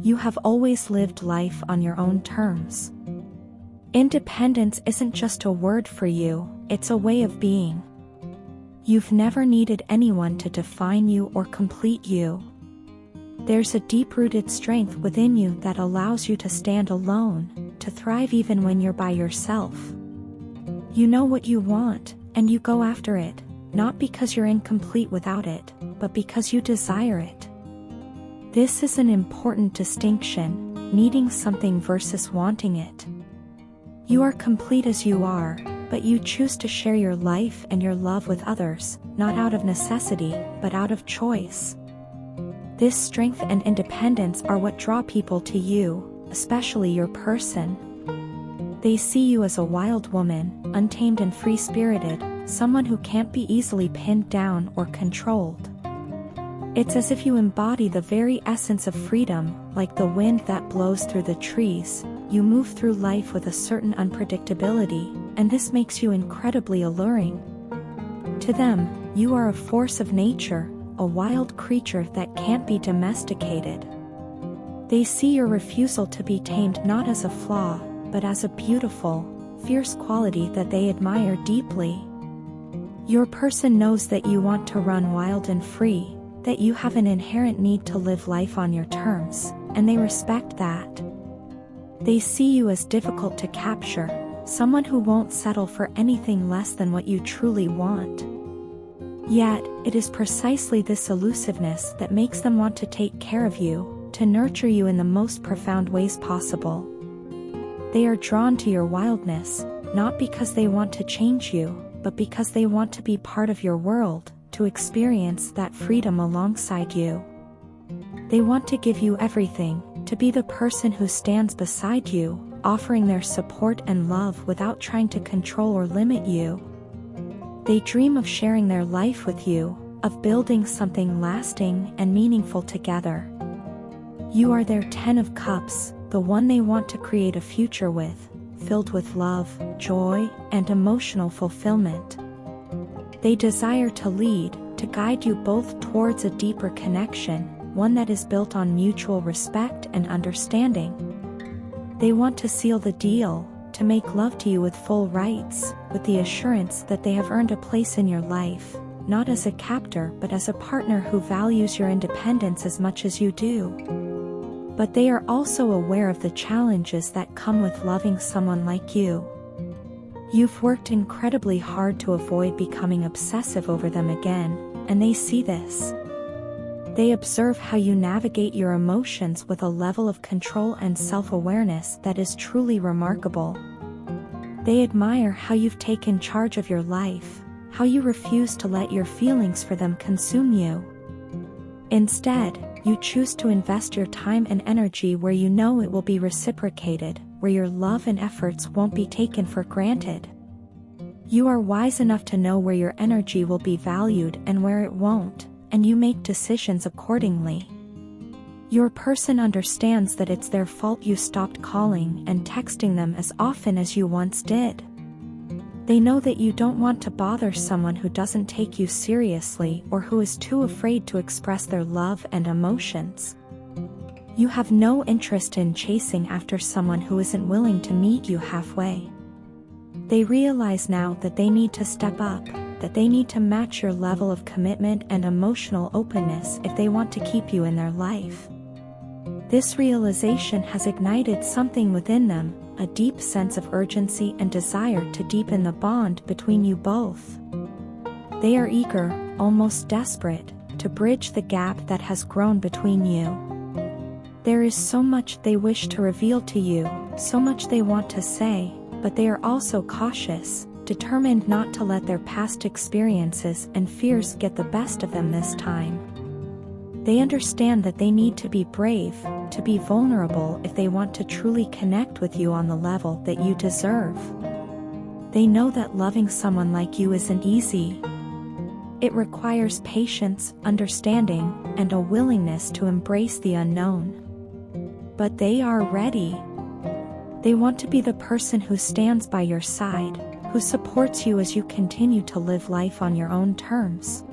You have always lived life on your own terms. Independence isn't just a word for you, it's a way of being. You've never needed anyone to define you or complete you. There's a deep-rooted strength within you that allows you to stand alone, to thrive even when you're by yourself. You know what you want, and you go after it, not because you're incomplete without it, but because you desire it. This is an important distinction, needing something versus wanting it. You are complete as you are, but you choose to share your life and your love with others, not out of necessity, but out of choice. This strength and independence are what draw people to you, especially your person. They see you as a wild woman, untamed and free-spirited, someone who can't be easily pinned down or controlled. It's as if you embody the very essence of freedom, like the wind that blows through the trees. You move through life with a certain unpredictability, and this makes you incredibly alluring. To them, you are a force of nature, a wild creature that can't be domesticated. They see your refusal to be tamed not as a flaw, but as a beautiful, fierce quality that they admire deeply. Your person knows that you want to run wild and free, that you have an inherent need to live life on your terms, and they respect that. They see you as difficult to capture, someone who won't settle for anything less than what you truly want. Yet, it is precisely this elusiveness that makes them want to take care of you, to nurture you in the most profound ways possible. They are drawn to your wildness, not because they want to change you, but because they want to be part of your world, to experience that freedom alongside you. They want to give you everything, to be the person who stands beside you, offering their support and love without trying to control or limit you. They dream of sharing their life with you, of building something lasting and meaningful together. You are their 10 of Cups, the one they want to create a future with, filled with love, joy, and emotional fulfillment. They desire to lead, to guide you both towards a deeper connection, one that is built on mutual respect and understanding. They want to seal the deal, to make love to you with full rights, with the assurance that they have earned a place in your life, not as a captor but as a partner who values your independence as much as you do. But they are also aware of the challenges that come with loving someone like you. You've worked incredibly hard to avoid becoming obsessive over them again, and they see this. They observe how you navigate your emotions with a level of control and self-awareness that is truly remarkable. They admire how you've taken charge of your life, how you refuse to let your feelings for them consume you. Instead, you choose to invest your time and energy where you know it will be reciprocated, where your love and efforts won't be taken for granted. You are wise enough to know where your energy will be valued and where it won't, and you make decisions accordingly. Your person understands that it's their fault you stopped calling and texting them as often as you once did. They know that you don't want to bother someone who doesn't take you seriously or who is too afraid to express their love and emotions. You have no interest in chasing after someone who isn't willing to meet you halfway. They realize now that they need to step up, that they need to match your level of commitment and emotional openness if they want to keep you in their life. This realization has ignited something within them, a deep sense of urgency and desire to deepen the bond between you both. They are eager, almost desperate, to bridge the gap that has grown between you. There is so much they wish to reveal to you, so much they want to say, but they are also cautious, determined not to let their past experiences and fears get the best of them this time. They understand that they need to be brave, to be vulnerable if they want to truly connect with you on the level that you deserve. They know that loving someone like you isn't easy. It requires patience, understanding, and a willingness to embrace the unknown. But they are ready. They want to be the person who stands by your side, who supports you as you continue to live life on your own terms.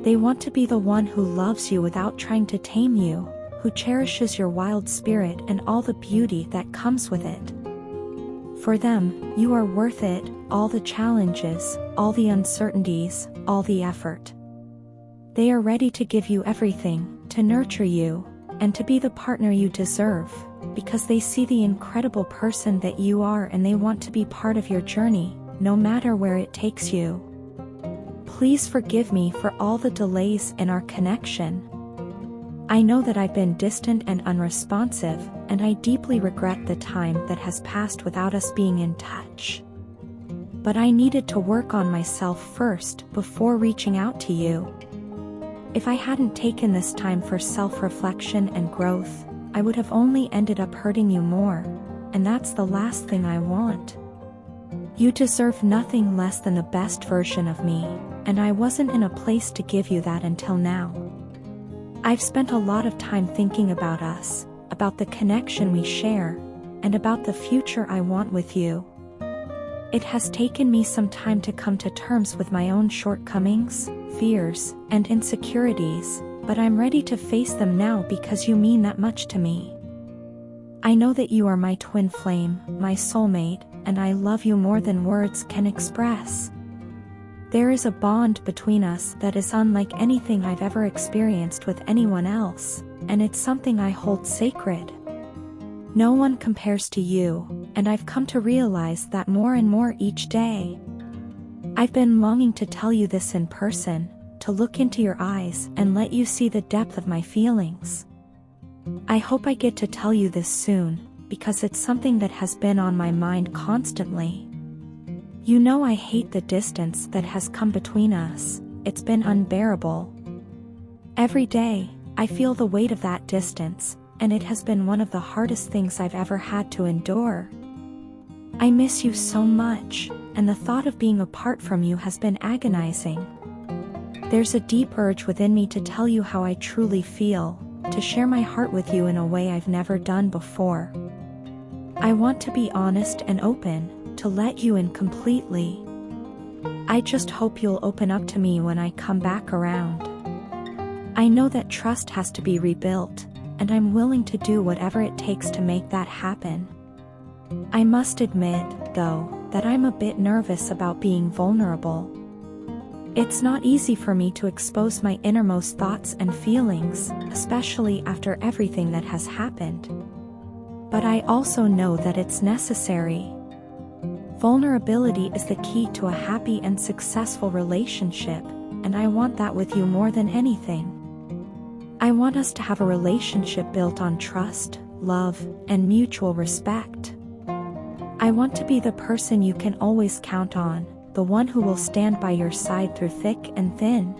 They want to be the one who loves you without trying to tame you, who cherishes your wild spirit and all the beauty that comes with it. For them, you are worth it, all the challenges, all the uncertainties, all the effort. They are ready to give you everything, to nurture you, and to be the partner you deserve, because they see the incredible person that you are and they want to be part of your journey, no matter where it takes you. Please forgive me for all the delays in our connection. I know that I've been distant and unresponsive, and I deeply regret the time that has passed without us being in touch. But I needed to work on myself first before reaching out to you. If I hadn't taken this time for self-reflection and growth, I would have only ended up hurting you more, and that's the last thing I want. You deserve nothing less than the best version of me, and I wasn't in a place to give you that until now. I've spent a lot of time thinking about us, about the connection we share, and about the future I want with you. It has taken me some time to come to terms with my own shortcomings, fears, and insecurities, but I'm ready to face them now because you mean that much to me. I know that you are my twin flame, my soulmate, and I love you more than words can express. There is a bond between us that is unlike anything I've ever experienced with anyone else, and it's something I hold sacred. No one compares to you, and I've come to realize that more and more each day. I've been longing to tell you this in person, to look into your eyes and let you see the depth of my feelings. I hope I get to tell you this soon, because it's something that has been on my mind constantly. You know I hate the distance that has come between us, it's been unbearable. Every day, I feel the weight of that distance, and it has been one of the hardest things I've ever had to endure. I miss you so much, and the thought of being apart from you has been agonizing. There's a deep urge within me to tell you how I truly feel, to share my heart with you in a way I've never done before. I want to be honest and open, to let you in completely. I just hope you'll open up to me when I come back around. I know that trust has to be rebuilt, and I'm willing to do whatever it takes to make that happen. I must admit, though, that I'm a bit nervous about being vulnerable. It's not easy for me to expose my innermost thoughts and feelings, especially after everything that has happened. But I also know that it's necessary. Vulnerability is the key to a happy and successful relationship, and I want that with you more than anything. I want us to have a relationship built on trust, love, and mutual respect. I want to be the person you can always count on, the one who will stand by your side through thick and thin.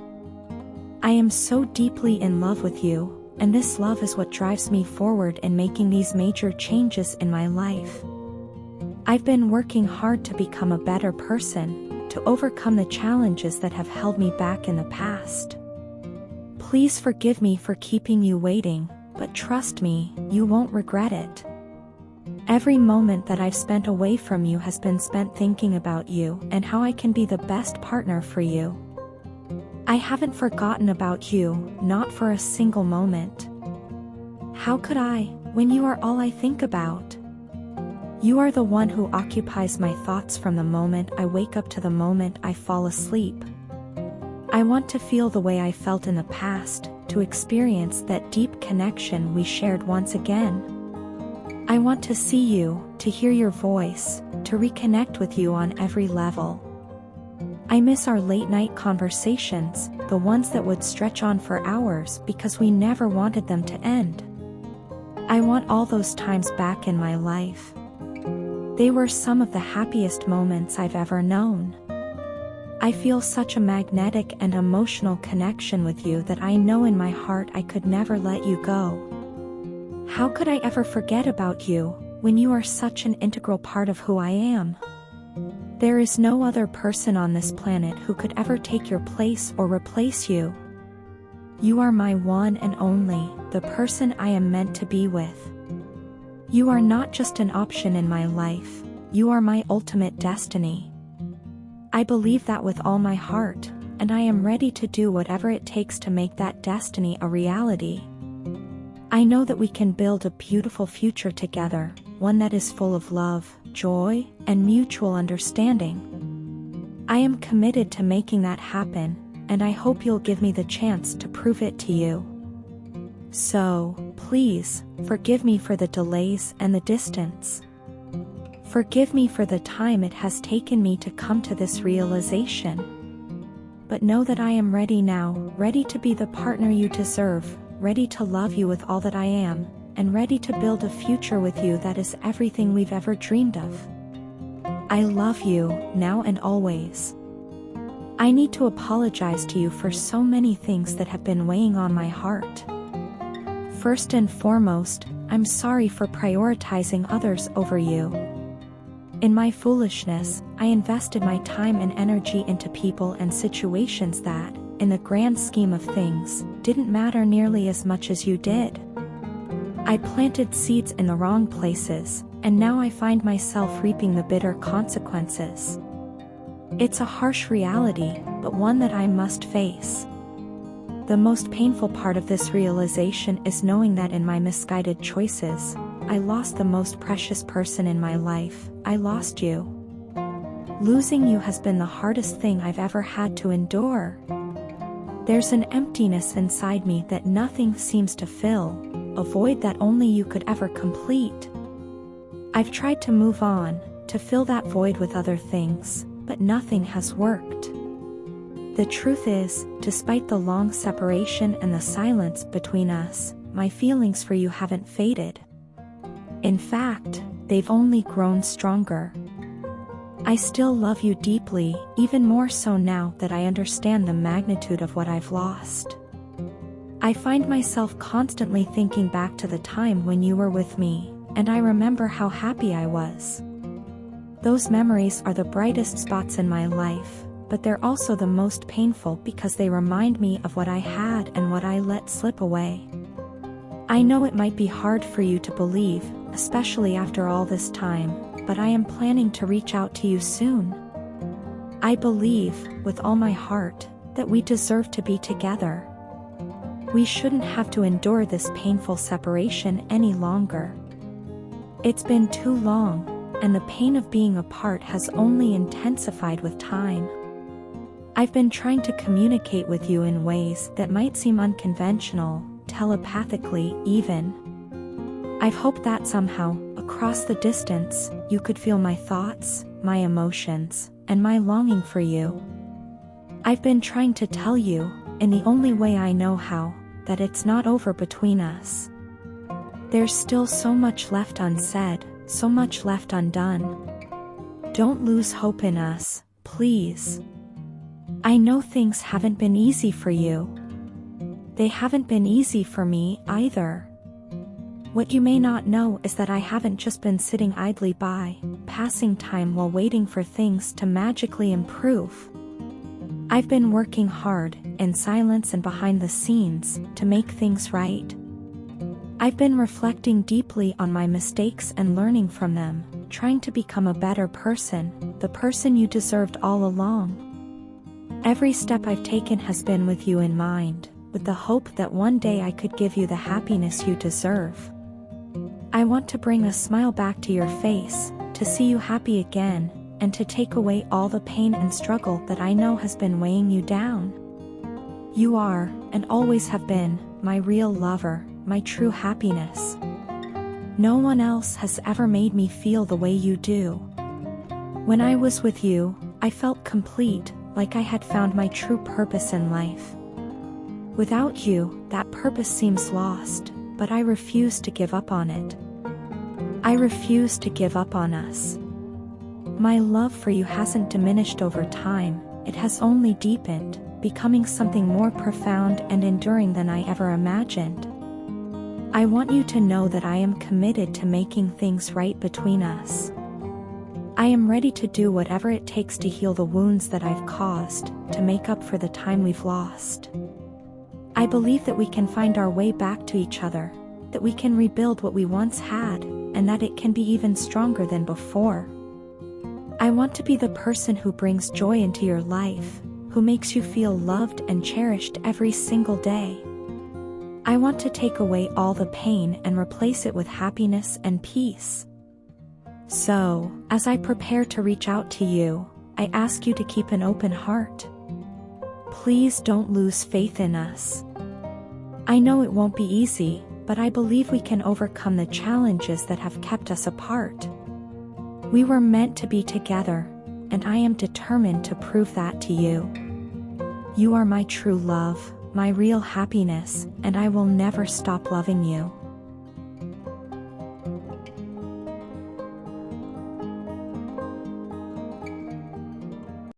I am so deeply in love with you, and this love is what drives me forward in making these major changes in my life. I've been working hard to become a better person, to overcome the challenges that have held me back in the past. Please forgive me for keeping you waiting, but trust me, you won't regret it. Every moment that I've spent away from you has been spent thinking about you and how I can be the best partner for you. I haven't forgotten about you, not for a single moment. How could I, when you are all I think about? You are the one who occupies my thoughts from the moment I wake up to the moment I fall asleep. I want to feel the way I felt in the past, to experience that deep connection we shared once again. I want to see you, to hear your voice, to reconnect with you on every level. I miss our late-night conversations, the ones that would stretch on for hours because we never wanted them to end. I want all those times back in my life. They were some of the happiest moments I've ever known. I feel such a magnetic and emotional connection with you that I know in my heart I could never let you go. How could I ever forget about you, when you are such an integral part of who I am? There is no other person on this planet who could ever take your place or replace you. You are my one and only, the person I am meant to be with. You are not just an option in my life, you are my ultimate destiny. I believe that with all my heart, and I am ready to do whatever it takes to make that destiny a reality. I know that we can build a beautiful future together, one that is full of love, joy, and mutual understanding. I am committed to making that happen, and I hope you'll give me the chance to prove it to you. So, please, forgive me for the delays and the distance. Forgive me for the time it has taken me to come to this realization. But know that I am ready now, ready to be the partner you deserve, ready to love you with all that I am, and ready to build a future with you that is everything we've ever dreamed of. I love you, now and always. I need to apologize to you for so many things that have been weighing on my heart. First and foremost, I'm sorry for prioritizing others over you. In my foolishness, I invested my time and energy into people and situations that, in the grand scheme of things, didn't matter nearly as much as you did. I planted seeds in the wrong places, and now I find myself reaping the bitter consequences. It's a harsh reality, but one that I must face. The most painful part of this realization is knowing that in my misguided choices, I lost the most precious person in my life. I lost you. Losing you has been the hardest thing I've ever had to endure. There's an emptiness inside me that nothing seems to fill, a void that only you could ever complete. I've tried to move on, to fill that void with other things, but nothing has worked. The truth is, despite the long separation and the silence between us, my feelings for you haven't faded. In fact, they've only grown stronger. I still love you deeply, even more so now that I understand the magnitude of what I've lost. I find myself constantly thinking back to the time when you were with me, and I remember how happy I was. Those memories are the brightest spots in my life, but they're also the most painful because they remind me of what I had and what I let slip away. I know it might be hard for you to believe, especially after all this time, but I am planning to reach out to you soon. I believe, with all my heart, that we deserve to be together. We shouldn't have to endure this painful separation any longer. It's been too long, and the pain of being apart has only intensified with time. I've been trying to communicate with you in ways that might seem unconventional, telepathically even. I've hoped that somehow, across the distance, you could feel my thoughts, my emotions, and my longing for you. I've been trying to tell you, in the only way I know how, that it's not over between us. There's still so much left unsaid, so much left undone. Don't lose hope in us, please. I know things haven't been easy for you. They haven't been easy for me either. What you may not know is that I haven't just been sitting idly by, passing time while waiting for things to magically improve. I've been working hard, in silence and behind the scenes, to make things right. I've been reflecting deeply on my mistakes and learning from them, trying to become a better person, the person you deserved all along. Every step I've taken has been with you in mind, with the hope that one day I could give you the happiness you deserve. I want to bring a smile back to your face, to see you happy again, and to take away all the pain and struggle that I know has been weighing you down. You are, and always have been, my real lover, my true happiness. No one else has ever made me feel the way you do. When I was with you, I felt complete, like I had found my true purpose in life. Without you, that purpose seems lost, but I refuse to give up on it. I refuse to give up on us. My love for you hasn't diminished over time, it has only deepened, becoming something more profound and enduring than I ever imagined. I want you to know that I am committed to making things right between us. I am ready to do whatever it takes to heal the wounds that I've caused, to make up for the time we've lost. I believe that we can find our way back to each other, that we can rebuild what we once had, and that it can be even stronger than before. I want to be the person who brings joy into your life, who makes you feel loved and cherished every single day. I want to take away all the pain and replace it with happiness and peace. So, as I prepare to reach out to you, I ask you to keep an open heart. Please don't lose faith in us. I know it won't be easy, but I believe we can overcome the challenges that have kept us apart. We were meant to be together, and I am determined to prove that to you. You are my true love, my real happiness, and I will never stop loving you.